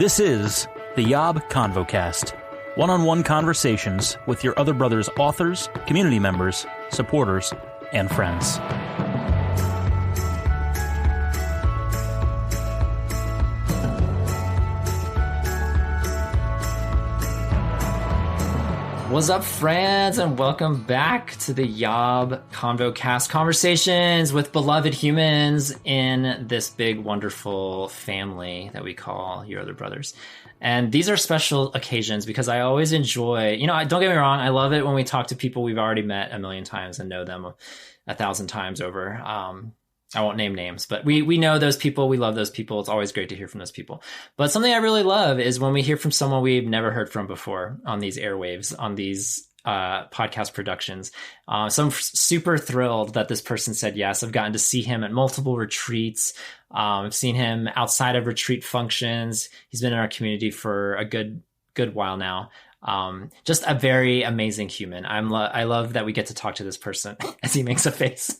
This is the YOB ConvoCast, one-on-one conversations with your other brother's authors, community members, supporters, and friends. What's up, friends, and welcome back to the YOB ConvoCast, conversations with beloved humans in this big, wonderful family that we call your other brothers. And these are special occasions because I always enjoy, don't get me wrong, I love it when we talk to people we've already met a million times and know them 1,000 times over. I won't name names, but we know those people. We love those people. It's always great to hear from those people. But something I really love is when we hear from someone we've never heard from before on these airwaves, on these podcast productions. So I'm super thrilled that this person said yes. I've gotten to see him at multiple retreats. I've seen him outside of retreat functions. He's been in our community for a good while now. Just a very amazing human. I love that we get to talk to this person as he makes a face.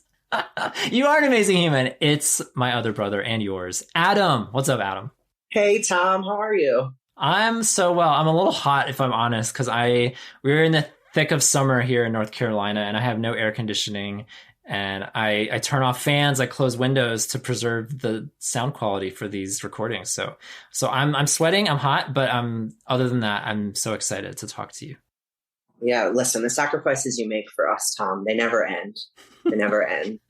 You are an amazing human. It's my other brother and yours, Adam. What's up, Adam? Hey, Tom. How are you? I'm so well. I'm a little hot, if I'm honest, because we're in the thick of summer here in North Carolina, and I have no air conditioning. And I turn off fans, I close windows to preserve the sound quality for these recordings. So I'm sweating, I'm hot, but other than that, I'm so excited to talk to you. Yeah, listen, the sacrifices you make for us, Tom, they never end. They never end.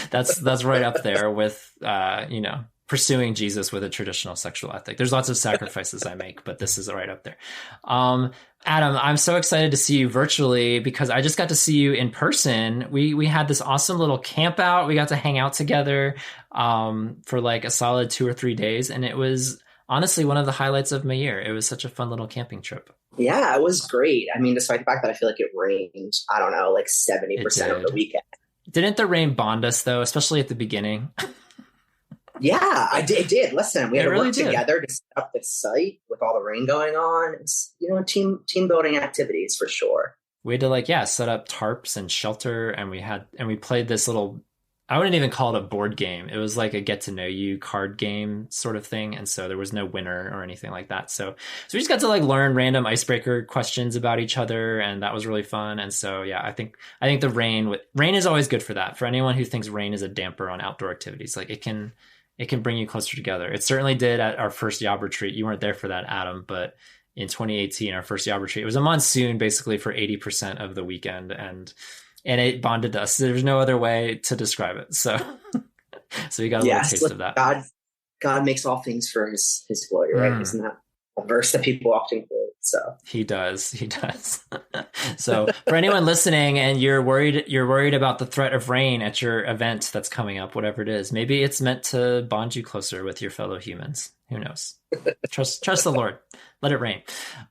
That's right up there with, pursuing Jesus with a traditional sexual ethic. There's lots of sacrifices I make, but this is right up there. Adam, I'm so excited to see you virtually because I just got to see you in person. We had this awesome little camp out. We got to hang out together for like a solid 2 or 3 days. And it was honestly one of the highlights of my year. It was such a fun little camping trip. Yeah, it was great. I mean, despite the fact that I feel like it rained, I don't know, like 70% of the weekend. Didn't the rain bond us, though, especially at the beginning? Yeah, it did. Listen, we had to work together to set up this site with all the rain going on. It's, team building activities for sure. We had to set up tarps and shelter, and we played this little, I wouldn't even call it a board game. It was like a get to know you card game sort of thing. And so there was no winner or anything like that. So we just got to learn random icebreaker questions about each other. And that was really fun. And so, yeah, I think the rain is always good for that. For anyone who thinks rain is a damper on outdoor activities, it can bring you closer together. It certainly did at our first YOB retreat. You weren't there for that, Adam, but in 2018, our first YOB retreat, it was a monsoon basically for 80% of the weekend. And it bonded us. There's no other way to describe it. So we got a little taste of that. God makes all things for his glory, right? Isn't that a verse that people often quote? So he does. So for anyone listening and you're worried about the threat of rain at your event that's coming up, whatever it is, maybe it's meant to bond you closer with your fellow humans. Who knows? Trust the Lord. Let it rain.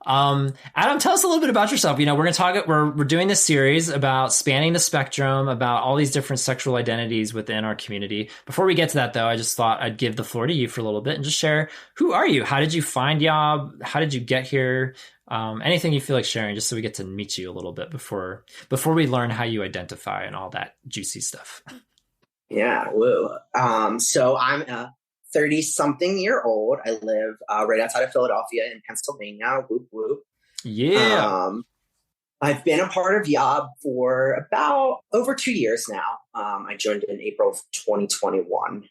Adam, tell us a little bit about yourself. We're going to talk, we're doing this series about spanning the spectrum, about all these different sexual identities within our community. Before we get to that, though, I just thought I'd give the floor to you for a little bit and just share, who are you? How did you find YOB? How did you get here? Anything you feel like sharing, just so we get to meet you a little bit before we learn how you identify and all that juicy stuff. Yeah. Woo. So I'm a 30-something-year-old. I live right outside of Philadelphia in Pennsylvania. Whoop, whoop. Yeah. I've been a part of YOB for about over 2 years now. I joined in April of 2021.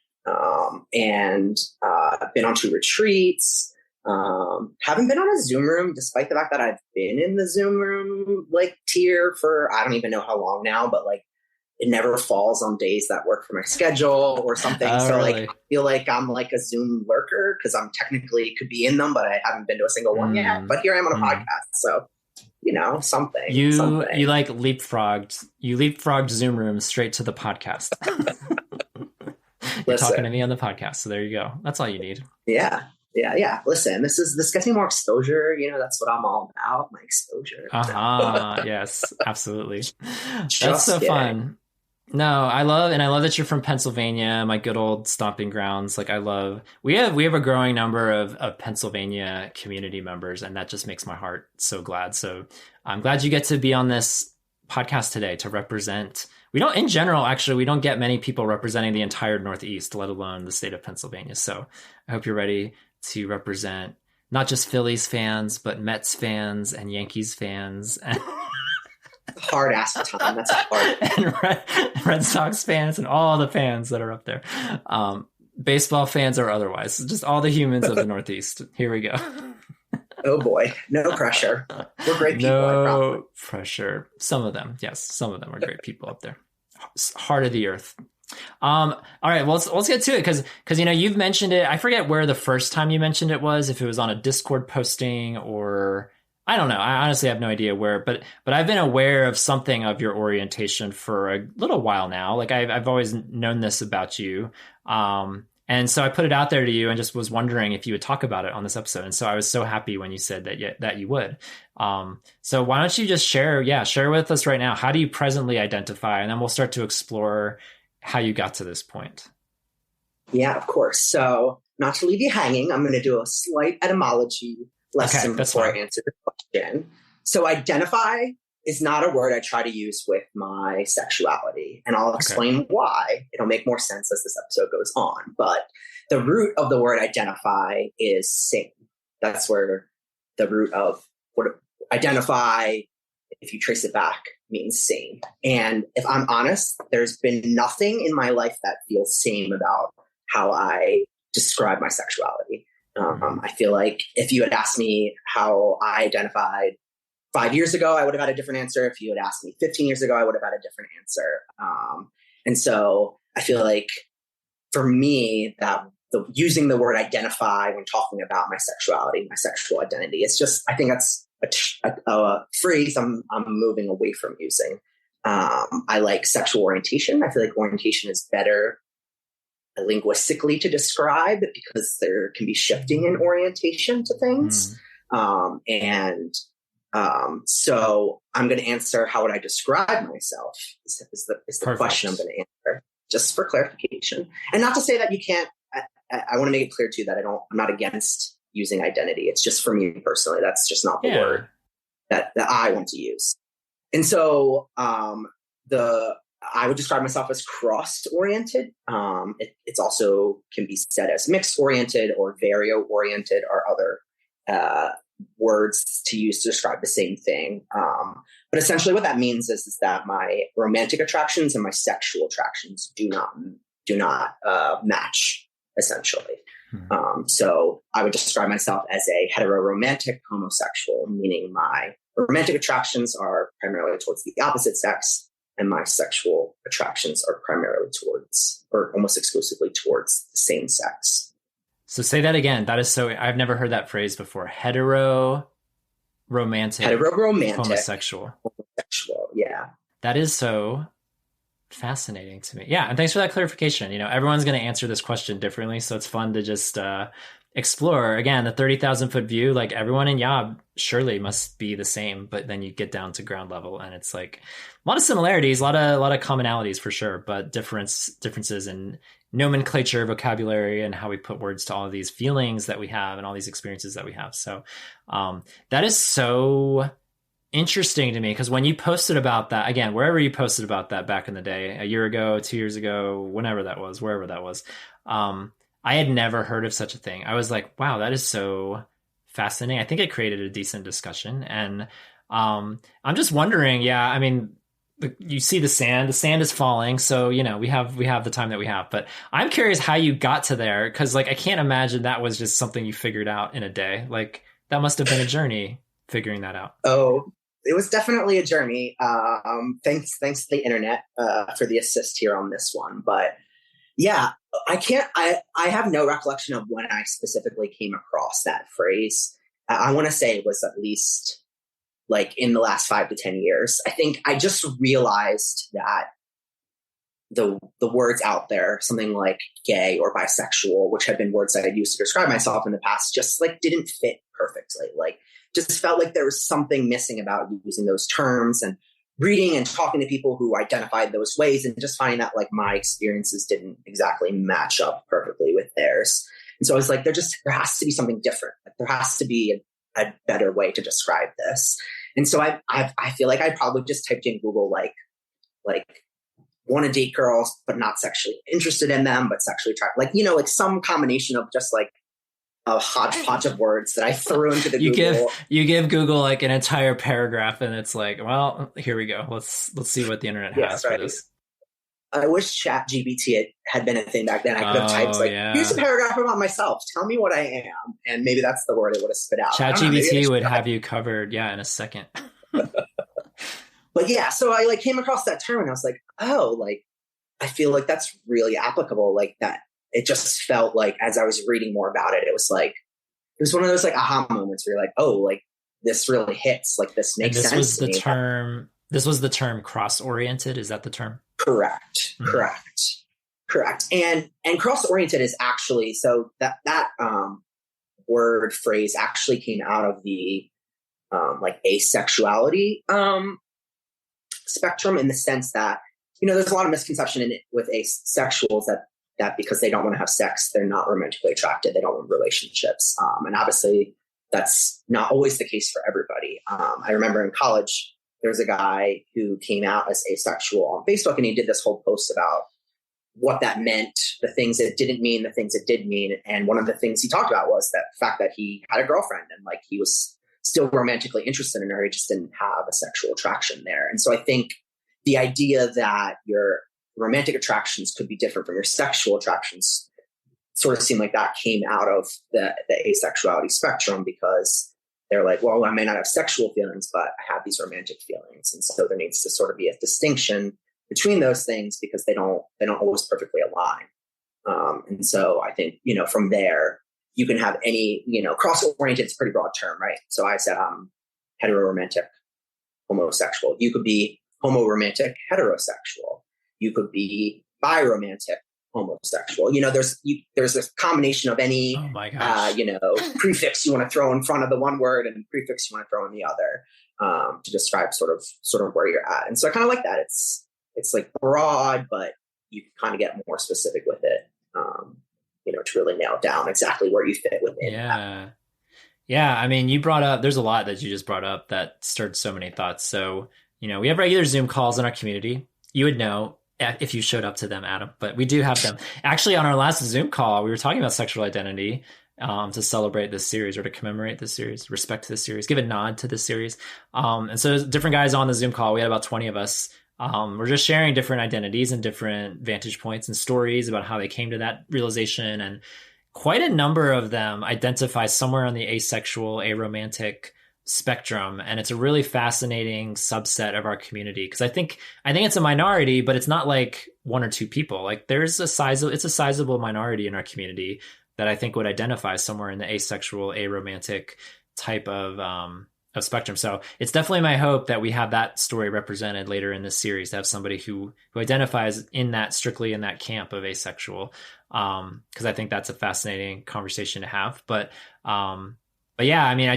And I've been on 2 retreats. Haven't been on a Zoom room, despite the fact that I've been in the Zoom room tier for, I don't even know how long now, but it never falls on days that work for my schedule or something. So really? I feel like I'm a Zoom lurker because I'm technically could be in them, but I haven't been to a single one yet. But here I am on a podcast. So, something. You leapfrogged Zoom rooms straight to the podcast. You're talking to me on the podcast. So there you go. That's all you need. Yeah. Listen, this gets me more exposure. That's what I'm all about. My exposure. Yes, absolutely. That's so fun. No, I love that you're from Pennsylvania, my good old stomping grounds. We have a growing number of Pennsylvania community members, and that just makes my heart so glad. So I'm glad you get to be on this podcast today to represent. We don't get many people representing the entire Northeast, let alone the state of Pennsylvania. So I hope you're ready to represent not just Phillies fans, but Mets fans and Yankees fans. Hard ass time. That's hard. And Red Sox fans and all the fans that are up there. Baseball fans or otherwise. Just all the humans of the Northeast. Here we go. Oh boy. No pressure. We're great people. No pressure. Some of them. Yes. Some of them are great people up there. Heart of the earth. All right. Well, let's get to it. Cause you've mentioned it. I forget where the first time you mentioned it was, if it was on a Discord posting or I don't know. I honestly have no idea where, but I've been aware of something of your orientation for a little while now. Like I've always known this about you. And so I put it out there to you and just was wondering if you would talk about it on this episode. And so I was so happy when you said that you would. So why don't you just share with us right now, how do you presently identify? And then we'll start to explore how you got to this point. Yeah, of course. So not to leave you hanging, I'm going to do a slight etymology lesson before I answer the question. So identify is not a word I try to use with my sexuality. And I'll explain why. It'll make more sense as this episode goes on. But the root of the word identify is same. That's where the root of what identify, if you trace it back, means same. And if I'm honest, there's been nothing in my life that feels same about how I describe my sexuality. I feel like if you had asked me how I identified 5 years ago, I would have had a different answer. If you had asked me 15 years ago, I would have had a different answer. And so I feel like for me, that using the word identify when talking about my sexuality, my sexual identity, it's just, I think that's a phrase I'm moving away from using. I like sexual orientation. I feel like orientation is better linguistically to describe because there can be shifting in orientation to things. So I'm going to answer how would I describe myself is the question I'm going to answer, just for clarification. And not to say that you can't, I want to make it clear too that I'm not against using identity. It's just for me personally, that's just not the word that I want to use. And so I would describe myself as cross-oriented. It's also can be said as mixed-oriented or vario-oriented or other words to use to describe the same thing. But essentially what that means is that my romantic attractions and my sexual attractions do not match, essentially. So I would describe myself as a heteroromantic homosexual, meaning my romantic attractions are primarily towards the opposite sex, and my sexual attractions are primarily towards, or almost exclusively towards, the same sex. So say that again. That is so, I've never heard that phrase before. Heteroromantic homosexual. Yeah. That is so fascinating to me. Yeah. And thanks for that clarification. Everyone's going to answer this question differently. So it's fun to just explore. Again, the 30,000 foot view, like everyone in YOB surely must be the same, but then you get down to ground level and it's like a lot of similarities, a lot of commonalities for sure, but differences in nomenclature, vocabulary, and how we put words to all of these feelings that we have and all these experiences that we have. So that is so interesting to me, because when you posted about that, again, wherever you posted about that back in the day, a year ago, 2 years ago, whenever that was, wherever that was, I had never heard of such a thing. I was like, wow, that is so fascinating. I think it created a decent discussion. And I'm just wondering, you see the sand is falling. So, we have the time that we have, but I'm curious how you got to there. Cause I can't imagine that was just something you figured out in a day. Like that must've been a journey figuring that out. Oh, it was definitely a journey. Thanks to the internet, for the assist here on this one. But yeah, I have no recollection of when I specifically came across that phrase. I want to say it was at least like in the last 5 to 10 years. I think I just realized that the words out there, something like gay or bisexual, which had been words that I used to describe myself in the past, just like didn't fit perfectly. Like just felt like there was something missing about using those terms, and reading and talking to people who identified those ways and just finding that like my experiences didn't exactly match up perfectly with theirs. And so I was like, there has to be something different. Like, there has to be a better way to describe this. And so I feel like I probably just typed in Google, like want to date girls, but not sexually interested in them, but sexually attracted. Like some combination of just like a hodgepodge of words that I threw into the Google. You give Google like an entire paragraph, and it's like, well, here we go. Let's see what the internet has for this. I wish ChatGPT had been a thing back then. I could have typed here's a paragraph about myself. Tell me what I am. And maybe that's the word it would have spit out. ChatGPT would have you covered, in a second. But yeah, so I like came across that term and I was like, oh, like, I feel like that's really applicable. Like that, it just felt like as I was reading more about it, it was one of those like aha moments where you're like, oh, like this really hits, like this makes sense. This was the term cross-oriented. Is that the term? Correct. And cross-oriented is actually, so that word phrase actually came out of the like asexuality spectrum, in the sense that, there's a lot of misconception with asexuals that because they don't want to have sex, they're not romantically attracted. They don't want relationships. And obviously that's not always the case for everybody. I remember in college, there was a guy who came out as asexual on Facebook, and he did this whole post about what that meant, the things it didn't mean, the things it did mean. And one of the things he talked about was that fact that he had a girlfriend and like he was still romantically interested in her. He just didn't have a sexual attraction there. And so I think the idea that your romantic attractions could be different from your sexual attractions sort of seemed like that came out of the asexuality spectrum, because they're like, well, I may not have sexual feelings, but I have these romantic feelings. And so there needs to sort of be a distinction between those things, because they don't always perfectly align. And so I think, from there, you can have any, cross-oriented is a pretty broad term, right? So I said, heteroromantic homosexual. You could be homoromantic heterosexual. You could be biromantic homosexual. There's this combination of any, prefix you want to throw in front of the one word and prefix you want to throw in the other, to describe sort of where you're at. And so I kind of like that. It's like broad, but you can kind of get more specific with it, to really nail down exactly where you fit within. Yeah. Yeah. I mean, there's a lot that you just brought up that stirred so many thoughts. So, we have regular Zoom calls in our community. You would know if you showed up to them, Adam, but we do have them. Actually, on our last Zoom call, we were talking about sexual identity, to celebrate this series, or to commemorate this series, respect to this series, give a nod to this series. And so different guys on the Zoom call, we had about 20 of us. We're just sharing different identities and different vantage points and stories about how they came to that realization. And quite a number of them identify somewhere on the asexual, aromantic spectrum. And it's a really fascinating subset of our community, because I think it's a minority, but it's not like one or two people. Like it's a sizable minority in our community that I think would identify somewhere in the asexual, aromantic type of spectrum. So it's definitely my hope that we have that story represented later in this series, to have somebody who identifies strictly in that camp of asexual. Cause I think that's a fascinating conversation to have, but yeah, I mean,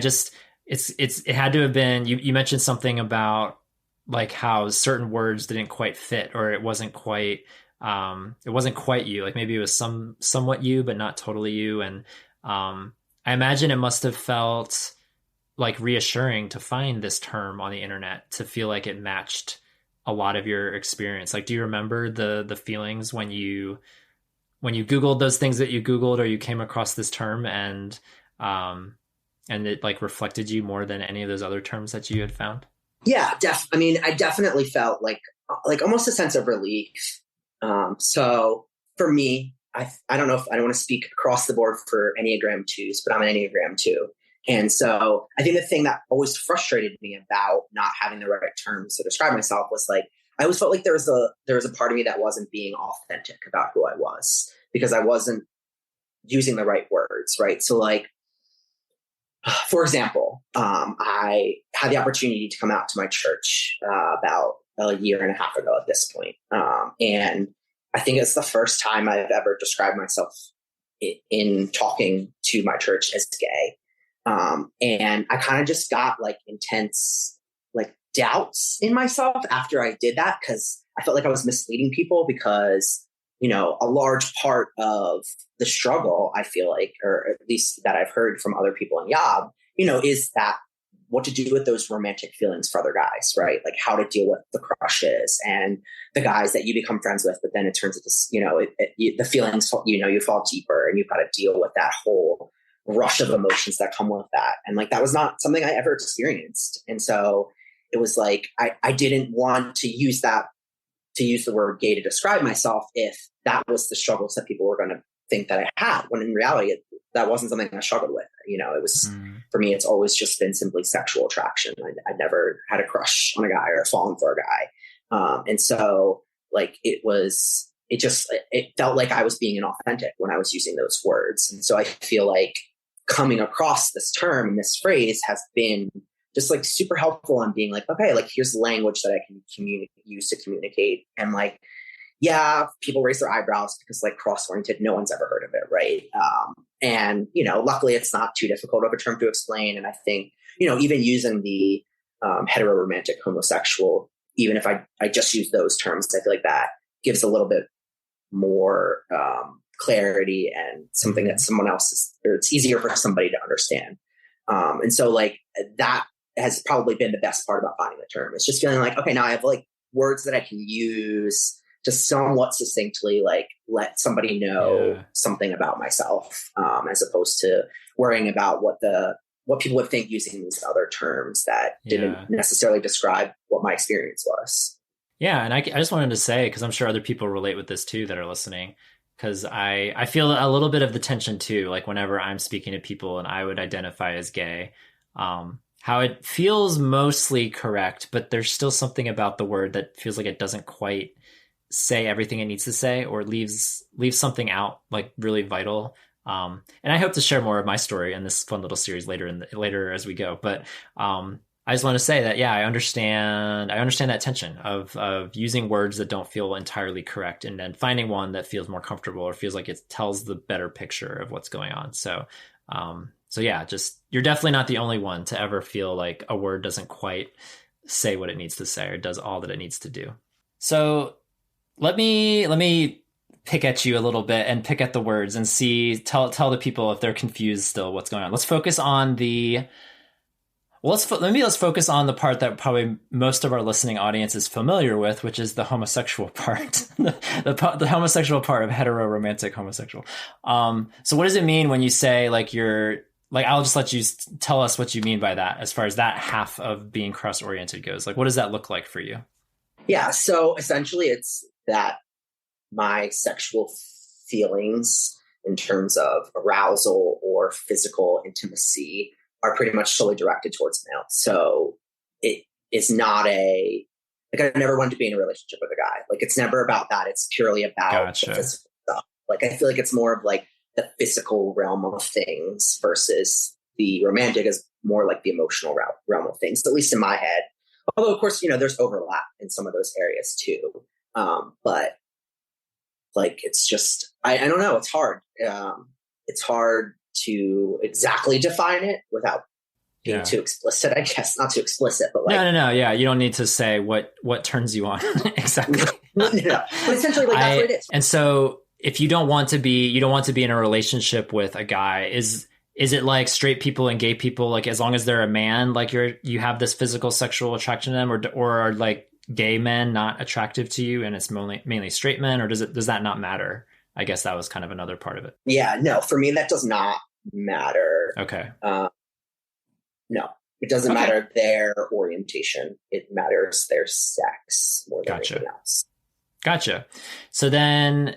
it had to have been, you mentioned something about like how certain words didn't quite fit, or it wasn't quite you, like maybe it was somewhat you, but not totally you. And, I imagine it must've felt like reassuring to find this term on the internet, to feel like it matched a lot of your experience. Like, do you remember the feelings when you Googled those things that you Googled, or you came across this term and it like reflected you more than any of those other terms that you had found? Yeah, I mean, I definitely felt like almost a sense of relief. So for me, I don't know if I don't want to speak across the board for Enneagram Twos, but I'm an Enneagram Two. And so I think the thing that always frustrated me about not having the right terms to describe myself was like, I always felt like there was a part of me that wasn't being authentic about who I was, because I wasn't using the right words. Right. So like, for example, I had the opportunity to come out to my church about a year and a half ago at this point. And I think it's the first time I've ever described myself in talking to my church as gay. And I kind of just got like intense, like doubts in myself after I did that, because I felt like I was misleading people, because, a large part of the struggle, I feel like, or at least that I've heard from other people in YOB, is that what to do with those romantic feelings for other guys, right? Like how to deal with the crushes and the guys that you become friends with, but then it turns into, the feelings, you fall deeper, and you've got to deal with that whole rush of emotions that come with that. And like, that was not something I ever experienced. And so it was like, I didn't want to use the word gay to describe myself if that was the struggles that people were going to think that I had, when in reality, that wasn't something I struggled with. It was, for me, it's always just been simply sexual attraction. I never had a crush on a guy or fallen for a guy. And so like, it felt like I was being inauthentic when I was using those words. And so I feel like coming across this term and this phrase has been just like super helpful in being like, okay, like here's language that I can use to communicate. And like, yeah, people raise their eyebrows because like cross-oriented, no one's ever heard of it. Right. And, luckily it's not too difficult of a term to explain. And I think, even using the heteroromantic homosexual, even if I just use those terms, I feel like that gives a little bit more clarity and something that someone else or it's easier for somebody to understand. And so like that has probably been the best part about finding the term. It's just feeling like, okay, now I have like words that I can use to somewhat succinctly like let somebody know something about myself, as opposed to worrying about what people would think using these other terms that didn't necessarily describe what my experience was. Yeah. And I just wanted to say, because I'm sure other people relate with this too that are listening, because I feel a little bit of the tension too, like whenever I'm speaking to people and I would identify as gay, how it feels mostly correct, but there's still something about the word that feels like it doesn't quite say everything it needs to say, or leaves something out like really vital. And I hope to share more of my story in this fun little series later as we go. But I just want to say that, I understand that tension of using words that don't feel entirely correct, and then finding one that feels more comfortable or feels like it tells the better picture of what's going on. So just, you're definitely not the only one to ever feel like a word doesn't quite say what it needs to say or does all that it needs to do. So let me pick at you a little bit and pick at the words and tell the people if they're confused still what's going on. Let's focus on let's focus on the part that probably most of our listening audience is familiar with, which is the homosexual part, the homosexual part of heteroromantic homosexual. So what does it mean when you say like I'll just let you tell us what you mean by that, as far as that half of being cross-oriented goes. Like, what does that look like for you? Yeah. So essentially it's that my sexual feelings in terms of arousal or physical intimacy are pretty much solely directed towards male. So it is not I never wanted to be in a relationship with a guy. Like, it's never about that. It's purely about the physical stuff. Like, I feel like it's more of like the physical realm of things versus the romantic is more like the emotional realm of things, at least in my head. Although, of course, there's overlap in some of those areas too. But like, it's just, I don't know. It's hard. It's hard to exactly define it without being too explicit, I guess. Not too explicit, but like... No. Yeah, you don't need to say what turns you on. Exactly. No. But essentially, like, that's what it is. And so if you don't want to be in a relationship with a guy, is it like straight people and gay people, like as long as they're a man, like you have this physical sexual attraction to them, or are like gay men not attractive to you and it's mainly straight men, or does that not matter? I guess that was kind of another part of it. Yeah, no, for me, that does not matter. Okay. No, it doesn't matter their orientation. It matters their sex more than anything else. Gotcha. So then,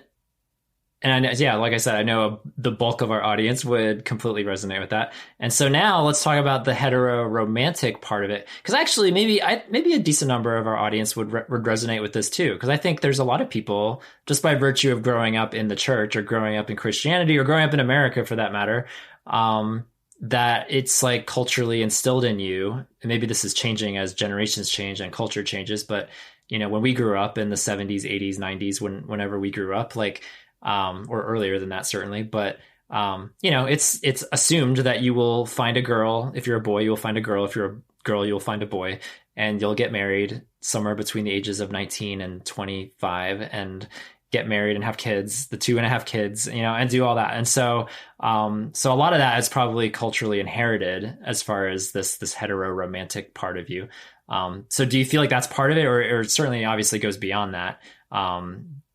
and I know, like I said, I know the bulk of our audience would completely resonate with that. And so now let's talk about the heteroromantic part of it. Because actually, maybe a decent number of our audience would resonate with this too. Because I think there's a lot of people, just by virtue of growing up in the church or growing up in Christianity or growing up in America for that matter, that it's like culturally instilled in you. And maybe this is changing as generations change and culture changes. But, when we grew up in the 70s, 80s, 90s, whenever we grew up, like, or earlier than that, certainly. But, it's assumed that you will find a girl. If you're a boy, you'll find a girl. If you're a girl, you'll find a boy, and you'll get married somewhere between the ages of 19 and 25 and get married and have kids, the 2.5 kids, and do all that. And so a lot of that is probably culturally inherited as far as this heteroromantic part of you. So do you feel like that's part of it, or it certainly obviously goes beyond that,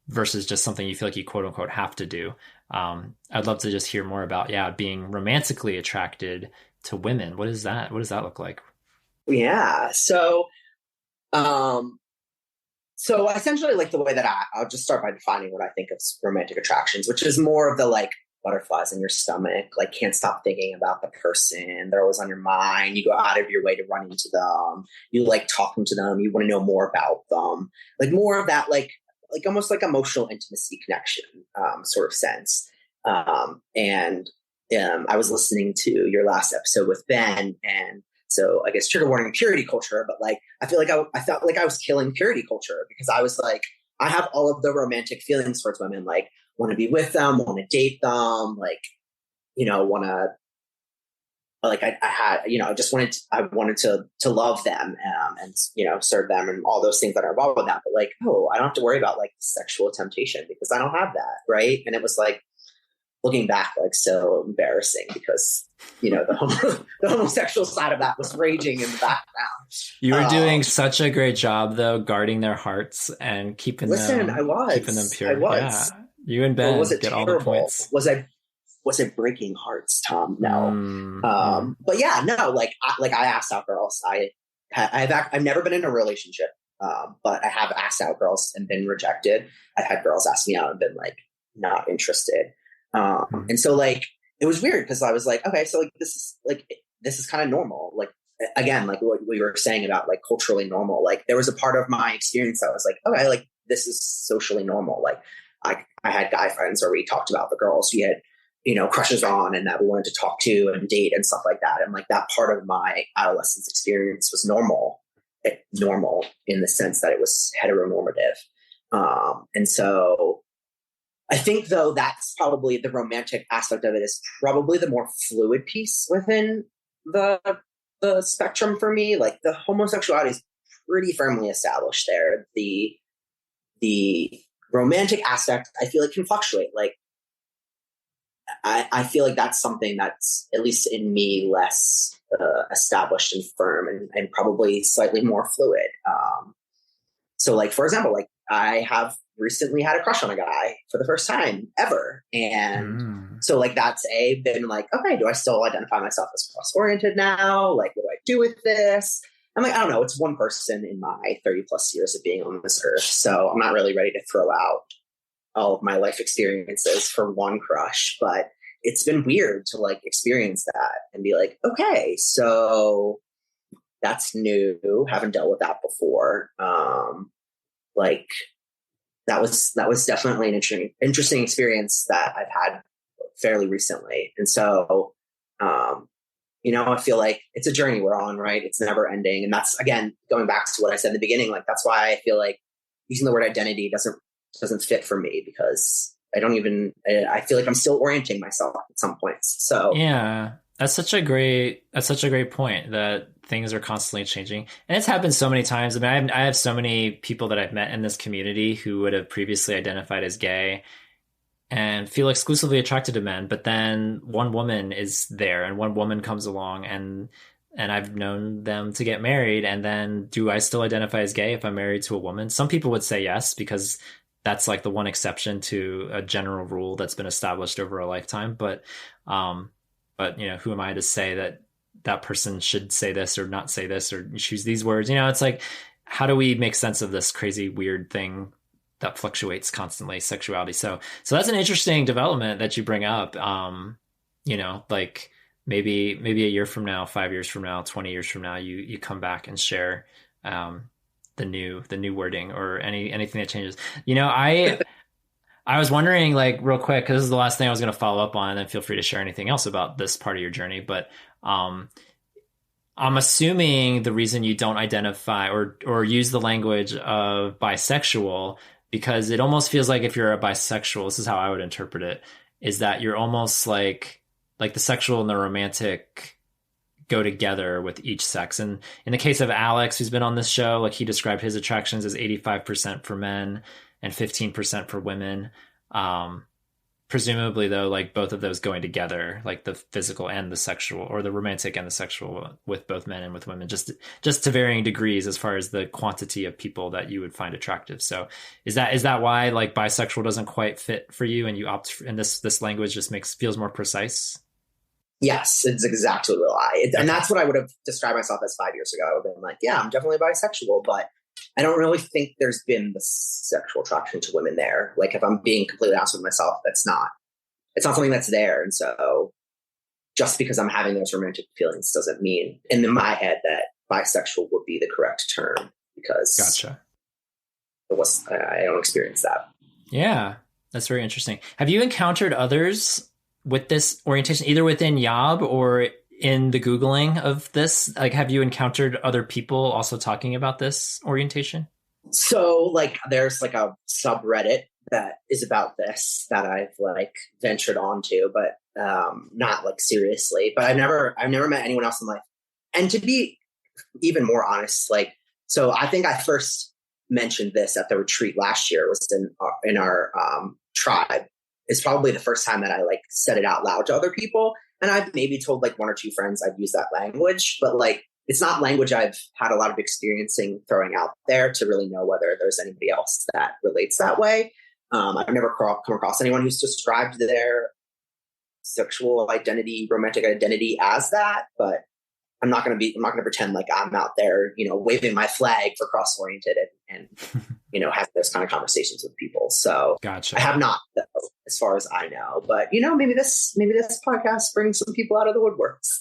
versus just something you feel like you quote unquote have to do? I'd love to just hear more about, being romantically attracted to women. What is that? What does that look like? Yeah. So essentially, like, the way that I'll just start by defining what I think of romantic attractions, which is more of the like butterflies in your stomach, like can't stop thinking about the person. They're always on your mind. You go out of your way to run into them. You like talking to them. You want to know more about them. Like more of that, like almost like emotional intimacy connection, sort of sense. And I was listening to your last episode with Ben, and so I guess trigger warning, purity culture, but like, I feel like I felt like I was killing purity culture because I was like, I have all of the romantic feelings towards women, like want to be with them, want to date them, like, want to, like, I had, I wanted to love them, and, serve them and all those things that are involved with that. But like, oh, I don't have to worry about like sexual temptation because I don't have that. Right. And it was like, looking back, like so embarrassing because, the homosexual side of that was raging in the background. You were doing such a great job though, guarding their hearts and keeping them pure. I was. Yeah. You and Ben was it get terrible? All the points. Was I breaking hearts, Tom? No. But yeah, no, like I asked out girls. I've never been in a relationship, but I have asked out girls and been rejected. I've had girls ask me out and been like, not interested. And so like, it was weird because I was like, okay, so like, this is kind of normal. Like, again, like what we were saying about like culturally normal, like there was a part of my experience that was like, okay, like this is socially normal. Like I had guy friends where we talked about the girls we had, crushes on and that we wanted to talk to and date and stuff like that. And like that part of my adolescence experience was normal in the sense that it was heteronormative. And so I think, though, that's probably the romantic aspect of it is probably the more fluid piece within the spectrum for me. Like the homosexuality is pretty firmly established there. The romantic aspect, I feel like, can fluctuate. Like I feel like that's something that's, at least in me, less established and firm and probably slightly more fluid. So like, for example, like I have recently had a crush on a guy for the first time ever. And so like, that's been like, okay, do I still identify myself as cross-oriented now? Like, what do I do with this? I'm like, I don't know. It's one person in my 30 plus years of being on this earth. So I'm not really ready to throw out all of my life experiences for one crush, but it's been weird to like experience that and be like, okay, so that's new. Haven't dealt with that before. Like that was definitely an interesting experience that I've had fairly recently. And so, I feel like it's a journey we're on, right? It's never ending. And that's, again, going back to what I said in the beginning, like, that's why I feel like using the word identity doesn't fit for me because I feel like I'm still orienting myself at some points. So yeah, that's such a great point that things are constantly changing. And it's happened so many times. I mean, I have so many people that I've met in this community who would have previously identified as gay and feel exclusively attracted to men. But then one woman is there and one woman comes along and I've known them to get married. And then do I still identify as gay if I'm married to a woman? Some people would say yes, because that's like the one exception to a general rule that's been established over a lifetime. But who am I to say that person should say this or not say this or choose these words? It's like, how do we make sense of this crazy, weird thing that fluctuates constantly, sexuality? So that's an interesting development that you bring up. Like maybe a year from now, 5 years from now, 20 years from now, you come back and share, the new wording or anything that changes. I was wondering, like, real quick, because this is the last thing I was going to follow up on, and then feel free to share anything else about this part of your journey. But I'm assuming the reason you don't identify or use the language of bisexual, because it almost feels like if you're a bisexual, this is how I would interpret it, is that you're almost like the sexual and the romantic go together with each sex. And in the case of Alex, who's been on this show, like, he described his attractions as 85% for men and 15% for women. presumably though, like both of those going together, like the physical and the sexual, or the romantic and the sexual, with both men and with women, just to varying degrees as far as the quantity of people that you would find attractive. So is that why like bisexual doesn't quite fit for you, and you opt for, and this language just feels more precise? Yes, it's exactly why. And that's what I would have described myself as 5 years ago. I would have been like, yeah, I'm definitely bisexual, but I don't really think there's been the sexual attraction to women there. Like, if I'm being completely honest with myself, it's not something that's there. And so just because I'm having those romantic feelings doesn't mean in my head that bisexual would be the correct term, because Gotcha. I don't experience that. Yeah, that's very interesting. Have you encountered others with this orientation, either within YOB or in the Googling of this? Like, have you encountered other people also talking about this orientation? So like, there's like a subreddit that is about this that I've like ventured onto, but not like seriously. But I've never met anyone else in life. And to be even more honest, like, so I think I first mentioned this at the retreat last year. It was in our tribe. It's probably the first time that I like said it out loud to other people. And I've maybe told like one or two friends I've used that language, but like, it's not language I've had a lot of experiencing throwing out there to really know whether there's anybody else that relates that way. I've never come across anyone who's described their sexual identity, romantic identity as that, but I'm not going to pretend like I'm out there, waving my flag for cross-oriented and having those kind of conversations with people. So Gotcha. I have not, though, as far as I know, but maybe this podcast brings some people out of the woodworks.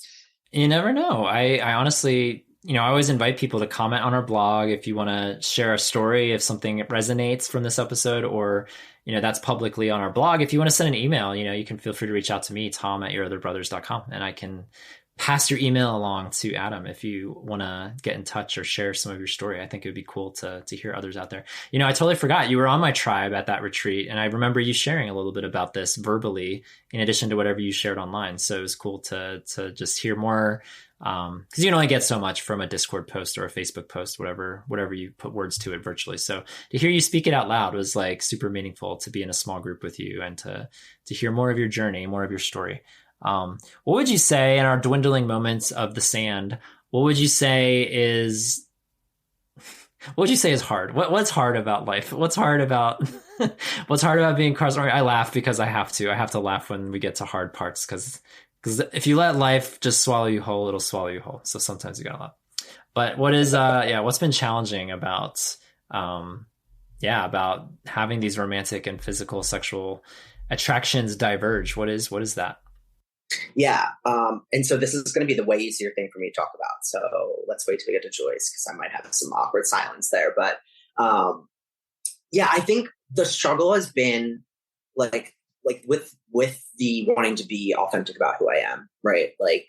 You never know. I honestly, I always invite people to comment on our blog if you want to share a story, if something resonates from this episode, or, that's publicly on our blog. If you want to send an email, you can feel free to reach out to me, tom@yourotherbrothers.com, and I can pass your email along to Adam if you want to get in touch or share some of your story. I think it would be cool to hear others out there. I totally forgot you were on my tribe at that retreat, and I remember you sharing a little bit about this verbally in addition to whatever you shared online. So it was cool to just hear more, because you can only get so much from a Discord post or a Facebook post, whatever you put words to it virtually. So to hear you speak it out loud was like super meaningful, to be in a small group with you and to hear more of your journey, more of your story. What would you say in our dwindling moments of the sand? What would you say is hard? What's hard about life? What's hard about being incarcerated? I laugh because I have to laugh when we get to hard parts, because if you let life just swallow you whole, it'll swallow you whole. So sometimes you gotta laugh. But what's been challenging about having these romantic and physical sexual attractions diverge? What is that? Yeah. And so this is going to be the way easier thing for me to talk about. So let's wait till we get to Joyce, because I might have some awkward silence there. But I think the struggle has been like with the wanting to be authentic about who I am, right? Like,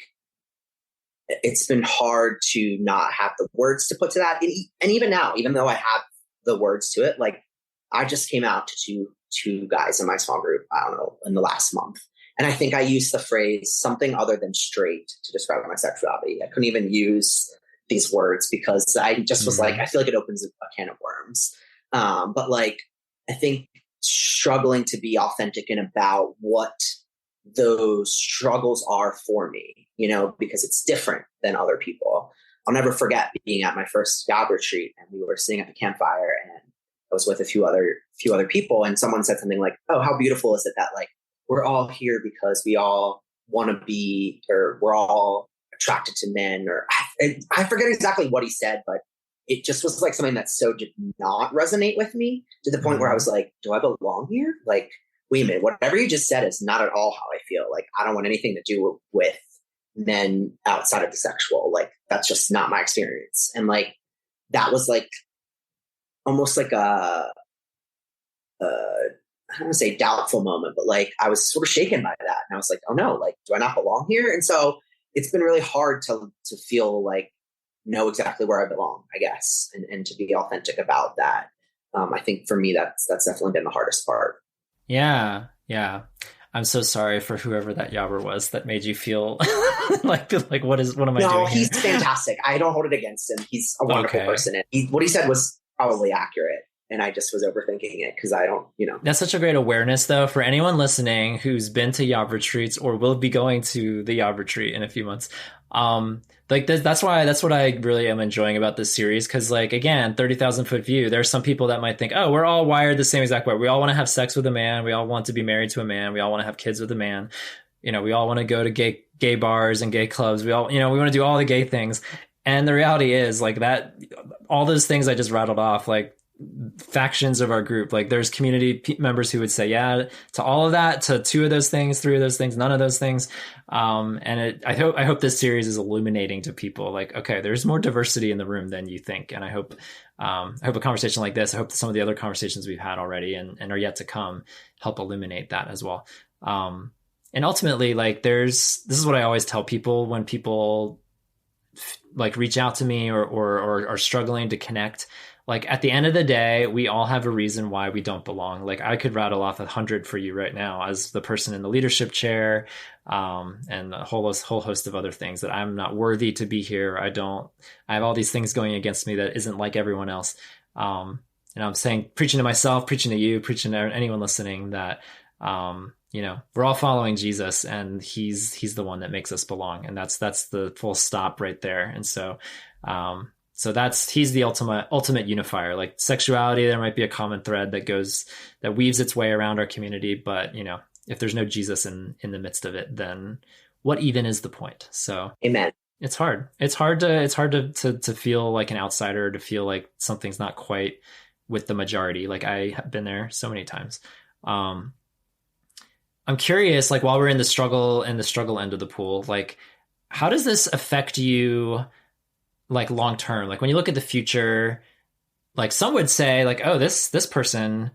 it's been hard to not have the words to put to that. And even now, even though I have the words to it, like, I just came out to two guys in my small group, I don't know, in the last month. And I think I used the phrase something other than straight to describe my sexuality. I couldn't even use these words because I just was like, I feel like it opens a can of worms. But like, I think struggling to be authentic and about what those struggles are for me, because it's different than other people. I'll never forget being at my first YOB retreat, and we were sitting at the campfire, and I was with a few other people, and someone said something like, "Oh, how beautiful is it that like we're all here because we all want to be, or we're all attracted to men," or I forget exactly what he said, but it just was like something that so did not resonate with me, to the point where I was like, do I belong here? Like, wait a minute, whatever you just said is not at all how I feel. Like, I don't want anything to do with men outside of the sexual. Like, that's just not my experience. And like, that was like almost like I don't want to say doubtful moment, but like, I was sort of shaken by that. And I was like, oh no, like, do I not belong here? And so it's been really hard to feel like, know exactly where I belong, I guess, and to be authentic about that. I think for me, that's definitely been the hardest part. Yeah. I'm so sorry for whoever that Yobber was that made you feel like what am I doing? No, he's fantastic. I don't hold it against him. He's a wonderful person. And what he said was probably accurate. and I just was overthinking it because I don't, That's such a great awareness, though, for anyone listening who's been to YOB retreats or will be going to the YOB retreat in a few months. That's what I really am enjoying about this series. Cause like, again, 30,000 foot view, there's some people that might think, oh, we're all wired the same exact way. We all want to have sex with a man. We all want to be married to a man. We all want to have kids with a man. We all want to go to gay bars and gay clubs. We all, we want to do all the gay things. And the reality is like that, all those things I just rattled off, like factions of our group, like there's community members who would say, yeah, to all of that, to 2 of those things, 3 of those things, none of those things. I hope this series is illuminating to people like, okay, there's more diversity in the room than you think. And I hope a conversation like this, I hope some of the other conversations we've had already and are yet to come help illuminate that as well. And ultimately, like this is what I always tell people when people like reach out to me or are struggling to connect. Like at the end of the day, we all have a reason why we don't belong. Like I could rattle off 100 for you right now as the person in the leadership chair, and a whole host of other things that I'm not worthy to be here. I have all these things going against me that isn't like everyone else. And I'm saying, preaching to myself, preaching to you, preaching to anyone listening that, we're all following Jesus and he's the one that makes us belong. And that's the full stop right there. And so he's the ultimate unifier. Like sexuality, there might be a common thread that weaves its way around our community. But, if there's no Jesus in the midst of it, then what even is the point? So amen. It's hard. It's hard to feel like an outsider, to feel like something's not quite with the majority. Like I have been there so many times. I'm curious, like while we're in the struggle end of the pool, like how does this affect you like long term? Like when you look at the future, like some would say like, oh, this person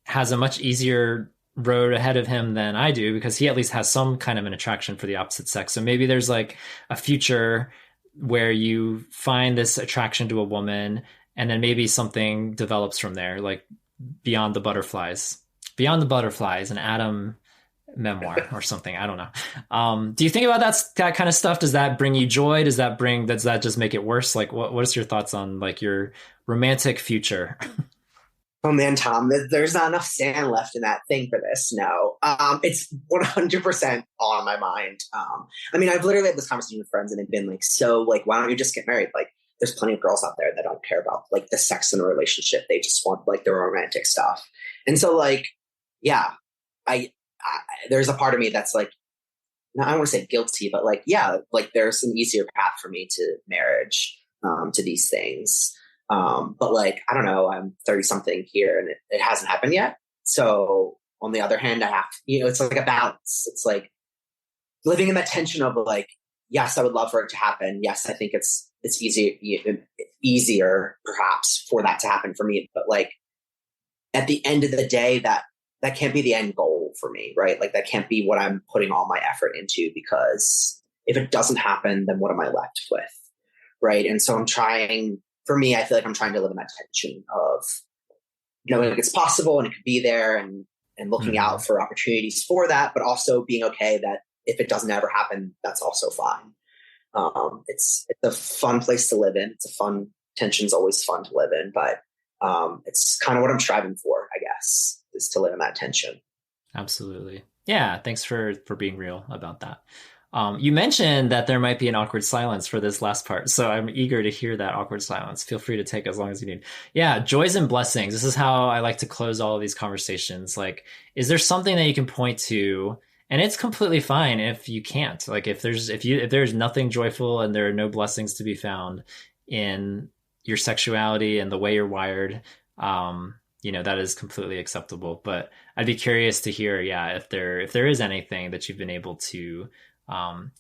has a much easier road ahead of him than I do because he at least has some kind of an attraction for the opposite sex. So maybe there's like a future where you find this attraction to a woman and then maybe something develops from there, like Beyond the Butterflies, an Adam memoir or something. I don't know. Do you think about that kind of stuff? Does that bring you joy? Does that just make it worse? Like what is your thoughts on like your romantic future? Oh man, Tom, there's not enough sand left in that thing for this. No, it's 100% on my mind. I mean, I've literally had this conversation with friends and they've been like, so like, why don't you just get married? Like there's plenty of girls out there that don't care about like the sex in a relationship. They just want like the romantic stuff. And so like, yeah, I there's a part of me that's like, I don't want to say guilty, but like, yeah, like there's an easier path for me to marriage, to these things. But like, I don't know, I'm 30 something here and it hasn't happened yet. So on the other hand, I have to, it's like a balance. It's like living in that tension of like, yes, I would love for it to happen. Yes, I think it's easier perhaps for that to happen for me. But like at the end of the day, that can't be the end goal for me, right? Like that can't be what I'm putting all my effort into, because if it doesn't happen, then what am I left with? Right. And so I feel like I'm trying to live in that tension of knowing it's possible and it could be there and looking out for opportunities for that, but also being okay that if it doesn't ever happen, that's also fine. It's a fun place to live in. It's a fun, tension's always fun to live in, but it's kind of what I'm striving for, I guess, is to live in that tension. Absolutely. Yeah. Thanks for being real about that. You mentioned that there might be an awkward silence for this last part, so I'm eager to hear that awkward silence. Feel free to take as long as you need. Yeah, joys and blessings. This is how I like to close all of these conversations. Like, is there something that you can point to? And it's completely fine if you can't. Like, if there's nothing joyful and there are no blessings to be found in your sexuality and the way you're wired, that is completely acceptable. But I'd be curious to hear, if there is anything that you've been able to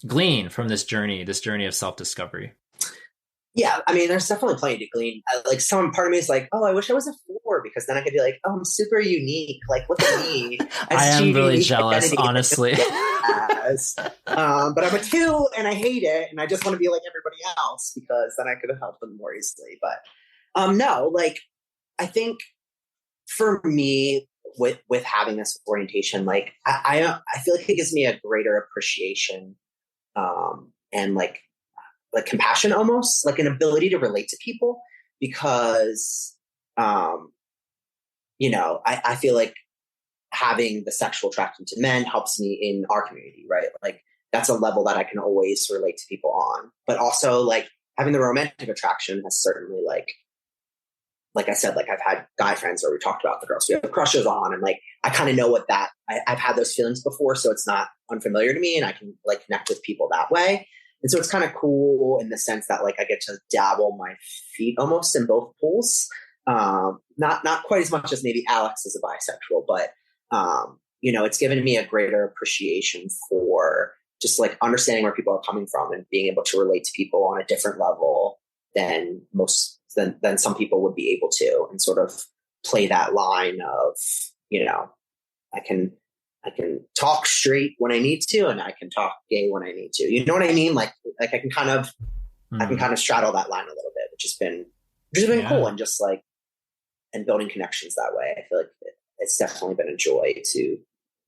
glean from this journey of self-discovery. Yeah, I mean, there's definitely plenty to glean. Like, some part of me is like, oh, I wish I was a 4, because then I could be like, oh, I'm super unique. Like, look at me. I am really jealous, honestly. But I'm a 2 and I hate it, and I just want to be like everybody else, because then I could have helped them more easily. But no, like, I think for me, with having this orientation, like I feel like it gives me a greater appreciation, and like compassion, almost like an ability to relate to people, because I feel like having the sexual attraction to men helps me in our community, right? Like that's a level that I can always relate to people on. But also like having the romantic attraction has certainly like I said, like I've had guy friends where we talked about the girls we have crushes on, and like I kind of know what I've had those feelings before, so it's not unfamiliar to me, and I can like connect with people that way. And so it's kind of cool in the sense that like I get to dabble my feet almost in both pools. Not quite as much as maybe Alex is a bisexual, but it's given me a greater appreciation for just like understanding where people are coming from and being able to relate to people on a different level than than some people would be able to, and sort of play that line of, I can talk straight when I need to, and I can talk gay when I need to. You know what I mean? Like I can kind of straddle that line a little bit, which has been cool, and just like, and building connections that way. I feel like it's definitely been a joy to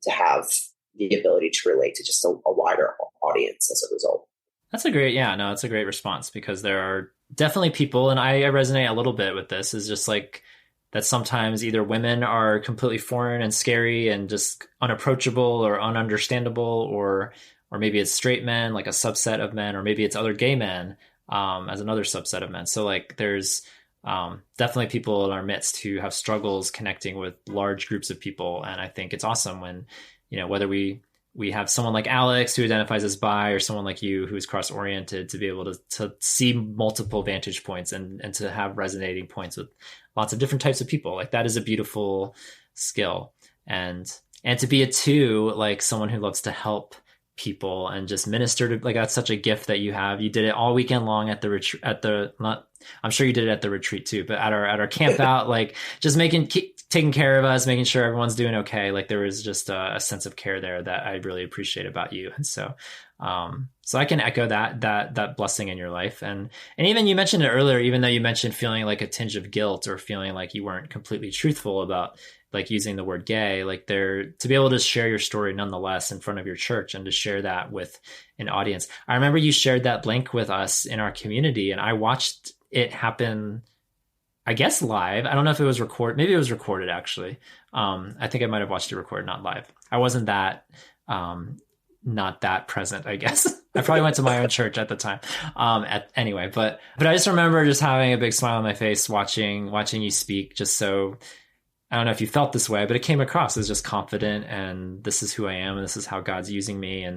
have the ability to relate to just a wider audience as a result. That's a great response, because there are definitely people, and I resonate a little bit with this, is just like that sometimes either women are completely foreign and scary and just unapproachable or ununderstandable, or maybe it's straight men, like a subset of men, or maybe it's other gay men as another subset of men. So like there's definitely people in our midst who have struggles connecting with large groups of people. And I think it's awesome when, whether we have someone like Alex who identifies as bi, or someone like you who's cross-oriented, to be able to see multiple vantage points and to have resonating points with lots of different types of people. Like that is a beautiful skill. And to be a two, like someone who loves to help people and just minister to, like, that's such a gift that you have. You did it all weekend long at the retreat, I'm sure you did it at the retreat too, but at our camp out, like just taking care of us, making sure everyone's doing okay. Like there was just a sense of care there that I really appreciate about you. And so I can echo that blessing in your life. And even you mentioned it earlier, even though you mentioned feeling like a tinge of guilt or feeling like you weren't completely truthful about like using the word gay, like to be able to share your story nonetheless in front of your church and to share that with an audience. I remember you shared that link with us in our community, and I watched it happen, I guess live. I don't know if it was recorded. Maybe it was recorded actually. I think I might've watched it recorded, not live. I wasn't that, not that present, I guess. I probably went to my own church at the time. Anyway, but I just remember just having a big smile on my face, watching you speak, just so, I don't know if you felt this way, but it came across as just confident, and this is who I am, and this is how God's using me.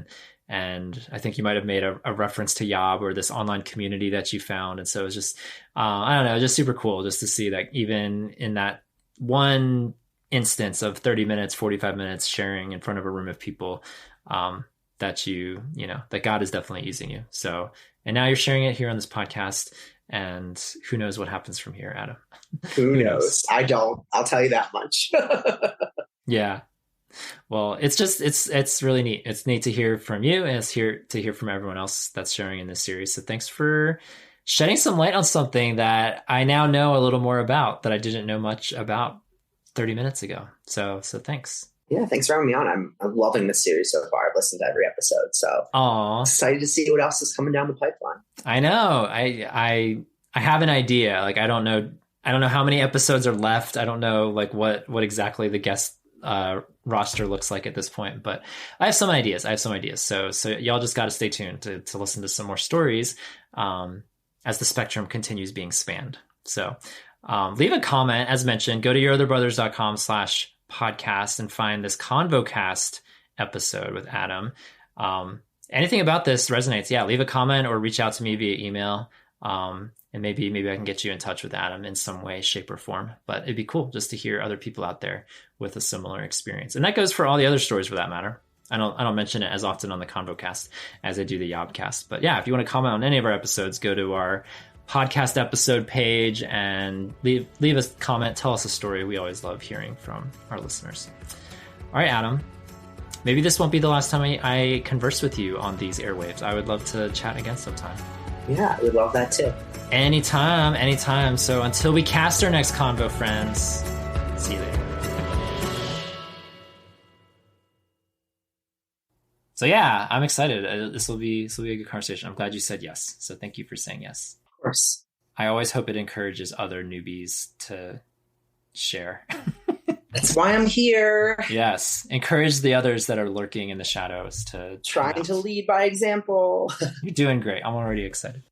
And I think you might have made a reference to YOB, or this online community that you found. And so it was just, I don't know, just super cool just to see that even in that one instance of 30 minutes, 45 minutes sharing in front of a room of people, that that God is definitely using you. So, and now you're sharing it here on this podcast, and who knows what happens from here, Adam. Who knows? I don't. I'll tell you that much. Yeah. Well, it's really neat. It's neat to hear from you, and it's here to hear from everyone else that's sharing in this series. So thanks for shedding some light on something that I now know a little more about that I didn't know much about 30 minutes ago. So thanks. Yeah, thanks for having me on. I'm loving this series so far. I've listened to every episode, so excited to see what else is coming down the pipeline. I know. I have an idea. Like I don't know how many episodes are left. I don't know like what exactly the guest roster looks like at this point, but I have some ideas. So y'all just got to stay tuned to listen to some more stories as the spectrum continues being spanned. So leave a comment, as mentioned. Go to yourotherbrothers.com/podcast and find this ConvoCast episode with Adam. Anything about this resonates, leave a comment or reach out to me via email. And maybe I can get you in touch with Adam in some way, shape, or form. But it'd be cool just to hear other people out there with a similar experience. And that goes for all the other stories for that matter. I don't mention it as often on the ConvoCast as I do the YOBcast. But yeah, if you want to comment on any of our episodes, go to our podcast episode page and leave a comment. Tell us a story. We always love hearing from our listeners. All right, Adam. Maybe this won't be the last time I converse with you on these airwaves. I would love to chat again sometime. Yeah, I would love that too. Anytime. So until we cast our next convo, friends, see you later. So yeah, I'm excited. This will be a good conversation. I'm glad you said yes. So thank you for saying yes. Of course. I always hope it encourages other newbies to share. That's why I'm here. Yes. Encourage the others that are lurking in the shadows to trying to lead by example. You're doing great. I'm already excited.